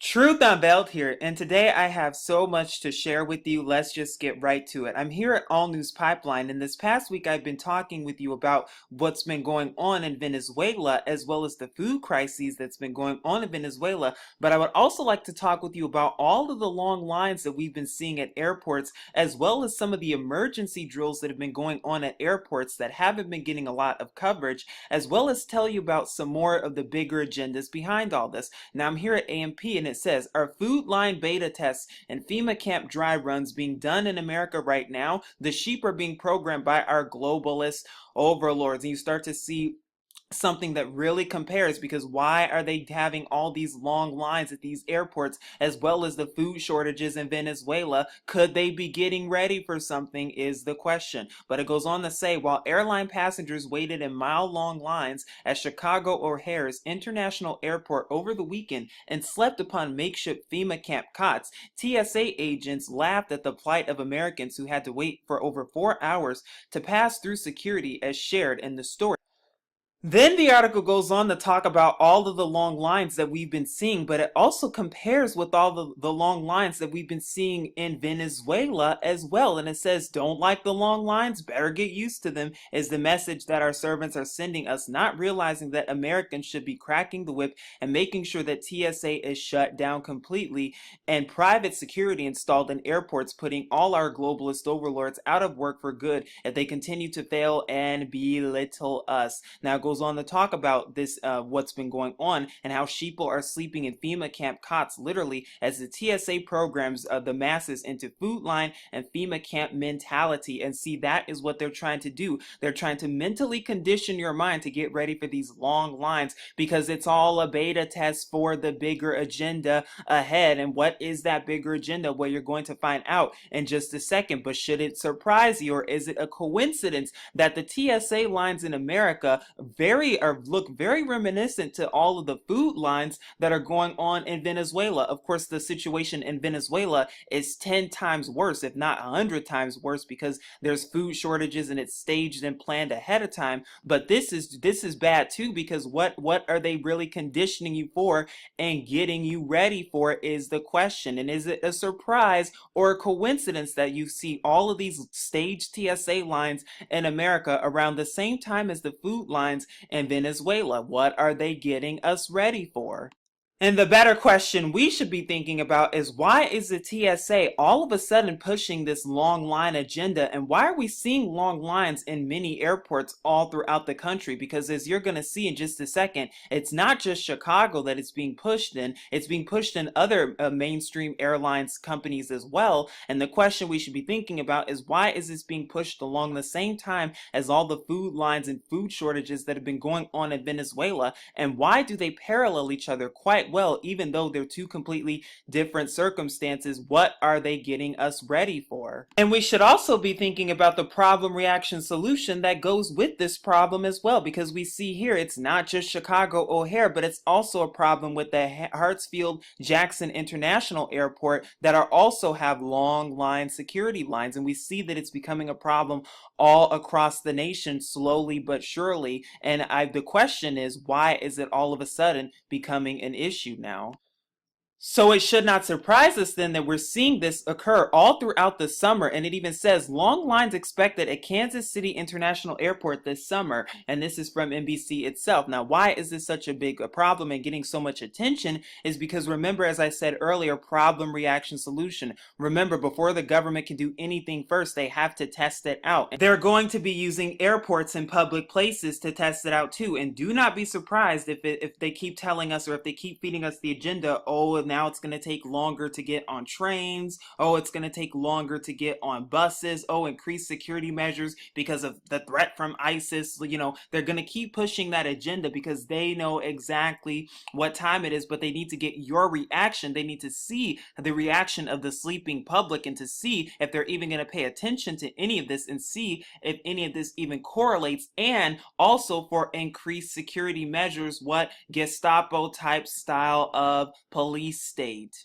Truth Unveiled here, and today I have so much to share with you. Let's just get right to it. I'm here at All News Pipeline, and this past week I've been talking with you about what's been going on in Venezuela, as well as the food crises that's been going on in Venezuela. But I would also like to talk with you about all of the long lines that we've been seeing at airports, as well as some of the emergency drills that have been going on at airports that haven't been getting a lot of coverage, as well as tell you about some more of the bigger agendas behind all this. Now, I'm here at AMP, and it says, "Are food line beta tests and FEMA camp dry runs being done in America right now? The sheep are being programmed by our globalist overlords." And you start to see something that really compares, because why are they having all these long lines at these airports, as well as the food shortages in Venezuela? Could they be getting ready for something, is the question. But it goes on to say, while airline passengers waited in mile-long lines at Chicago O'Hare's International Airport over the weekend and slept upon makeshift FEMA camp cots, TSA agents laughed at the plight of Americans who had to wait for over 4 hours to pass through security, as shared in the story. Then the article goes on to talk about all of the long lines that we've been seeing, but it also compares with all the long lines that we've been seeing in Venezuela as well. And it says, "Don't like the long lines? Better get used to them," is the message that our servants are sending us, not realizing that Americans should be cracking the whip and making sure that TSA is shut down completely and private security installed in airports, putting all our globalist overlords out of work for good if they continue to fail and belittle us. Now it goes on to talk about this, what's been going on, and how sheeple are sleeping in FEMA camp cots, literally, as the TSA programs the masses into food line and FEMA camp mentality. And see, that is what they're trying to do. They're trying to mentally condition your mind to get ready for these long lines, because it's all a beta test for the bigger agenda ahead. And what is that bigger agenda? Well, you're going to find out in just a second. But should it surprise you, or is it a coincidence that the TSA lines in America look very reminiscent to all of the food lines that are going on in Venezuela? Of course, the situation in Venezuela is 10 times worse, if not 100 times worse, because there's food shortages and it's staged and planned ahead of time. But this is bad too, because what are they really conditioning you for and getting you ready for, is the question. And is it a surprise or a coincidence that you see all of these staged TSA lines in America around the same time as the food lines in Venezuela? What are they getting us ready for? And the better question we should be thinking about is, why is the TSA all of a sudden pushing this long line agenda? And why are we seeing long lines in many airports all throughout the country? Because as you're going to see in just a second, it's not just Chicago that it's being pushed in. It's being pushed in other mainstream airlines companies as well. And the question we should be thinking about is, why is this being pushed along the same time as all the food lines and food shortages that have been going on in Venezuela? And why do they parallel each other quite well, even though they're two completely different circumstances? What are they getting us ready for? And we should also be thinking about the problem reaction solution that goes with this problem as well, because we see here it's not just Chicago O'Hare, but it's also a problem with the Hartsfield Jackson International Airport that are also have long line security lines. And we see that it's becoming a problem all across the nation, slowly but surely. And the question is, why is it all of a sudden becoming an issue now? So it should not surprise us then that we're seeing this occur all throughout the summer. And it even says long lines expected at Kansas City International Airport this summer. And this is from NBC itself. Now, why is this such a big problem and getting so much attention? Is because, remember, as I said earlier, problem reaction solution. Remember, before the government can do anything first, they have to test it out. They're going to be using airports and public places to test it out too. And do not be surprised if they keep telling us, or if they keep feeding us the agenda, oh, now it's going to take longer to get on trains. Oh, it's going to take longer to get on buses. Oh, increased security measures because of the threat from ISIS. They're going to keep pushing that agenda because they know exactly what time it is, but they need to get your reaction. They need to see the reaction of the sleeping public, and to see if they're even going to pay attention to any of this, and see if any of this even correlates. And also for increased security measures, what Gestapo type style of police state.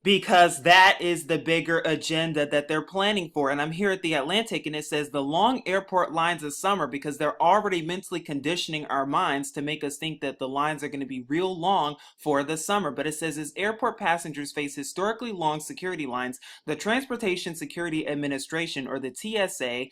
Because that is the bigger agenda that they're planning for. And I'm here at the Atlantic, and it says the long airport lines of summer, because they're already mentally conditioning our minds to make us think that the lines are going to be real long for the summer. But it says as airport passengers face historically long security lines, the Transportation Security Administration, or the TSA,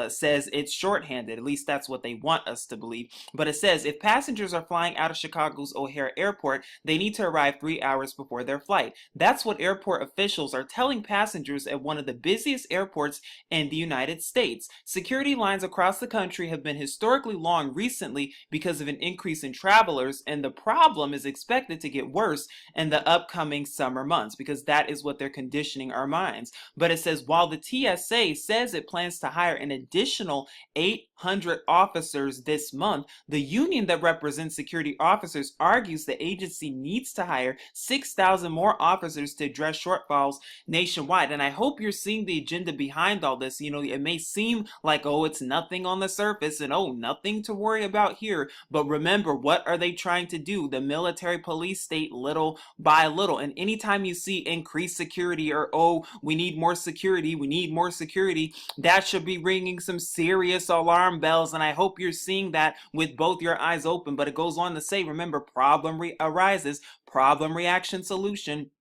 says it's shorthanded. At least that's what they want us to believe. But it says if passengers are flying out of Chicago's O'Hare Airport, they need to arrive 3 hours before their flight. That's what airport officials are telling passengers at one of the busiest airports in the United States. Security lines across the country have been historically long recently because of an increase in travelers, and the problem is expected to get worse in the upcoming summer months, because that is what they're conditioning our minds. But it says while the TSA says it plans to hire an additional 800 officers this month, the union that represents security officers argues the agency needs to hire 6,000 more officers to address shortfalls nationwide. And I hope you're seeing the agenda behind all this. You know, it may seem like, oh, it's nothing on the surface and oh, nothing to worry about here. But remember, what are they trying to do? The military police state little by little. And anytime you see increased security or, oh, we need more security, that should be ringing some serious alarm bells. And I hope you're seeing that with both your eyes open. But it goes on to say, remember, problem arises, problem, reaction, solution.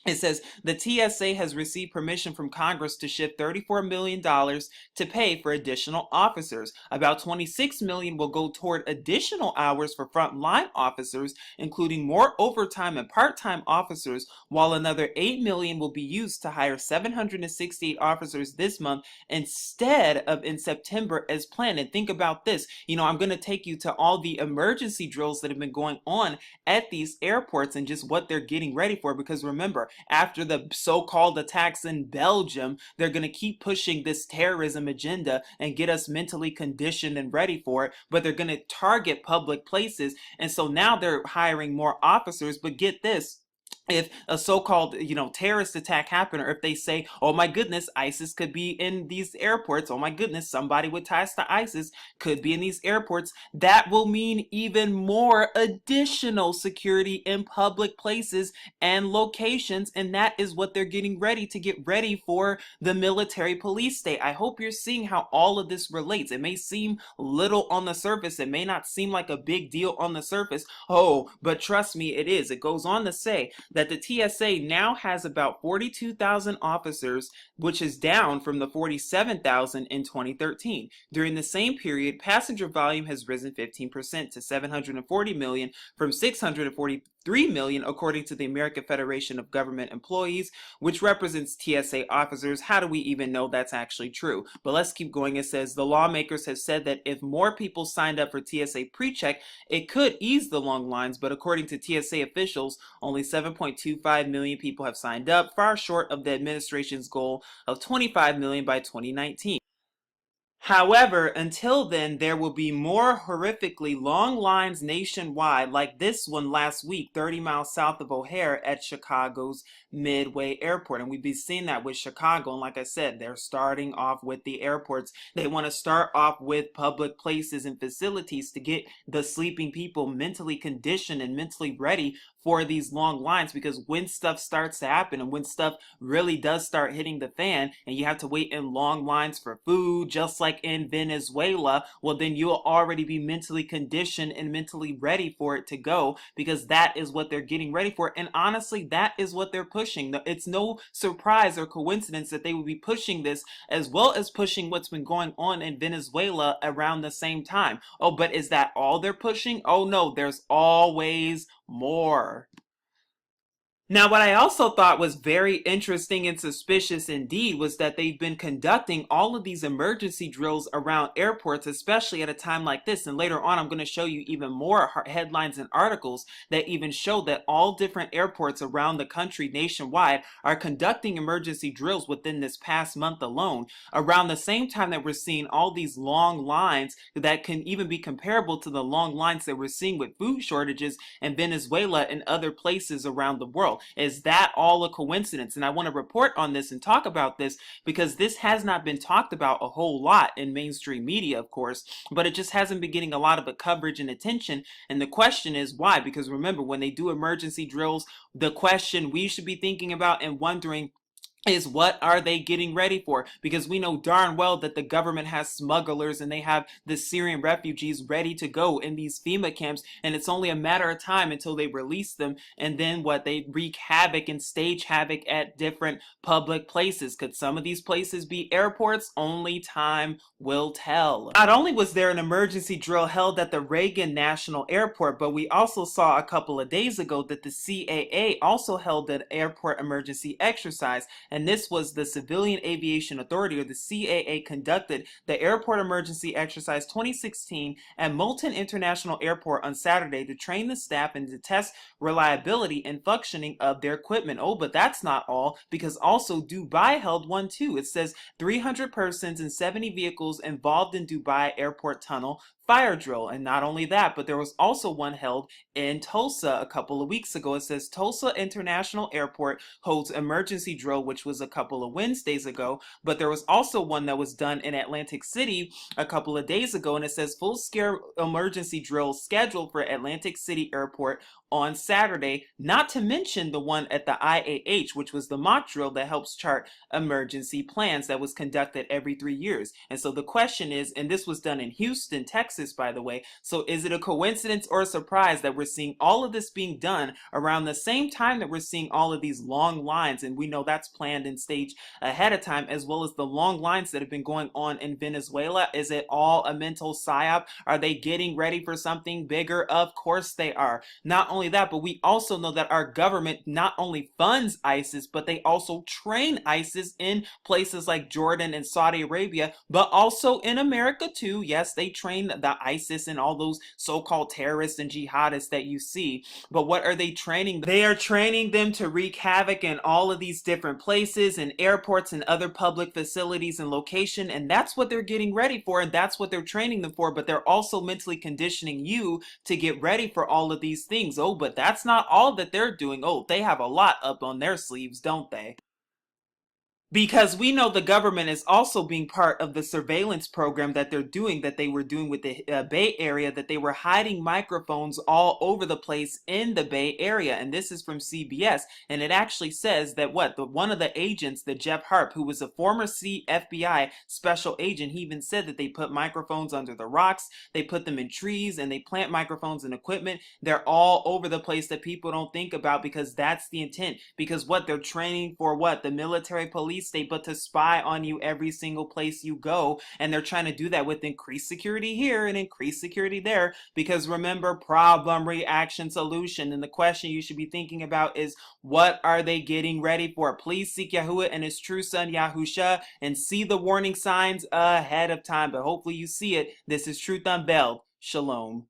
It says the TSA has received permission from Congress to shift $34 million to pay for additional officers. About $26 million will go toward additional hours for frontline officers, including more overtime and part-time officers, while another $8 million will be used to hire 768 officers this month instead of in September as planned. And think about this. You know, I'm going to take you to all the emergency drills that have been going on at these airports and just what they're getting ready for, because remember, after the so-called attacks in Belgium, they're going to keep pushing this terrorism agenda and get us mentally conditioned and ready for it, but they're going to target public places. And so now they're hiring more officers. But get this, if a so-called, terrorist attack happened, or if they say, oh my goodness, ISIS could be in these airports, oh my goodness, somebody with ties to ISIS could be in these airports, that will mean even more additional security in public places and locations. And that is what they're getting ready to get ready for the military police state. I hope you're seeing how all of this relates. It may seem little on the surface. It may not seem like a big deal on the surface. Oh, but trust me, it is. It goes on to say that the TSA now has about 42,000 officers, which is down from the 47,000 in 2013. During the same period, passenger volume has risen 15% to 740 million from 643 million, according to the American Federation of Government Employees, which represents TSA officers. How do we even know that's actually true? But let's keep going. It says the lawmakers have said that if more people signed up for TSA PreCheck, it could ease the long lines, but according to TSA officials, only 7.25 million people have signed up, far short of the administration's goal of 25 million by 2019. However, until then, there will be more horrifically long lines nationwide, like this one last week, 30 miles south of O'Hare at Chicago's Midway Airport. And we've been seeing that with Chicago. And like I said, they're starting off with the airports. They want to start off with public places and facilities to get the sleeping people mentally conditioned and mentally ready for these long lines, because when stuff starts to happen and when stuff really does start hitting the fan and you have to wait in long lines for food, just like in Venezuela, well, then you'll already be mentally conditioned and mentally ready for it to go, because that is what they're getting ready for. And honestly, that is what they're pushing. It's no surprise or coincidence that they would be pushing this, as well as pushing what's been going on in Venezuela around the same time. Oh, but is that all they're pushing? Oh no, there's always more. Now, what I also thought was very interesting and suspicious indeed was that they've been conducting all of these emergency drills around airports, especially at a time like this. And later on, I'm going to show you even more headlines and articles that even show that all different airports around the country nationwide are conducting emergency drills within this past month alone, around the same time that we're seeing all these long lines that can even be comparable to the long lines that we're seeing with food shortages in Venezuela and other places around the world. Israel. Is that all a coincidence? And I want to report on this and talk about this because this has not been talked about a whole lot in mainstream media, of course, but it just hasn't been getting a lot of the coverage and attention. And the question is why? Because remember, when they do emergency drills, the question we should be thinking about and wondering is what are they getting ready for? Because we know darn well that the government has smugglers and they have the Syrian refugees ready to go in these FEMA camps, and it's only a matter of time until they release them, and then what, they wreak havoc and stage havoc at different public places. Could some of these places be airports? Only time will tell. Not only was there an emergency drill held at the Reagan National Airport, but we also saw a couple of days ago that the CAA also held an airport emergency exercise. And this was the Civilian Aviation Authority, or the CAA, conducted the Airport Emergency Exercise 2016 at Moulton International Airport on Saturday to train the staff and to test reliability and functioning of their equipment. Oh, but that's not all, because also Dubai held one too. It says 300 persons and 70 vehicles involved in Dubai Airport Tunnel fire drill. And not only that, but there was also one held in Tulsa a couple of weeks ago. It says Tulsa International Airport holds emergency drill, which was a couple of Wednesdays ago. But there was also one that was done in Atlantic City a couple of days ago, and it says full scale emergency drill scheduled for Atlantic City Airport on Saturday, not to mention the one at the IAH, which was the mock drill that helps chart emergency plans that was conducted every 3 years. And so the question is, and this was done in Houston, Texas, by the way, so is it a coincidence or a surprise that we're seeing all of this being done around the same time that we're seeing all of these long lines? And we know that's planned and staged ahead of time, as well as the long lines that have been going on in Venezuela. Is it all a mental psyop? Are they getting ready for something bigger? Of course they are. Not only that, but we also know that our government not only funds ISIS, but they also train ISIS in places like Jordan and Saudi Arabia, but also in America too. Yes, they train the ISIS and all those so-called terrorists and jihadists that you see. But what are they training? They are training them to wreak havoc in all of these different places and airports and other public facilities and location, and that's what they're getting ready for, and that's what they're training them for. But they're also mentally conditioning you to get ready for all of these things. Oh, but that's not all that they're doing. Oh, they have a lot up on their sleeves, don't they? Because we know the government is also being part of the surveillance program that they were doing with the Bay Area, that they were hiding microphones all over the place in the Bay Area. And this is from CBS. And it actually says that one of the agents, the Jeff Harp, who was a former FBI special agent, he even said that they put microphones under the rocks, they put them in trees, and they plant microphones and equipment. They're all over the place that people don't think about, because that's the intent. Because they're training for the military police state, but to spy on you every single place you go. And they're trying to do that with increased security here and increased security there, because remember, problem, reaction, solution. And the question you should be thinking about is, what are they getting ready for? Please seek Yahuwah and his true son Yahusha and see the warning signs ahead of time. But hopefully you see it. This is Truth Unveiled. Shalom.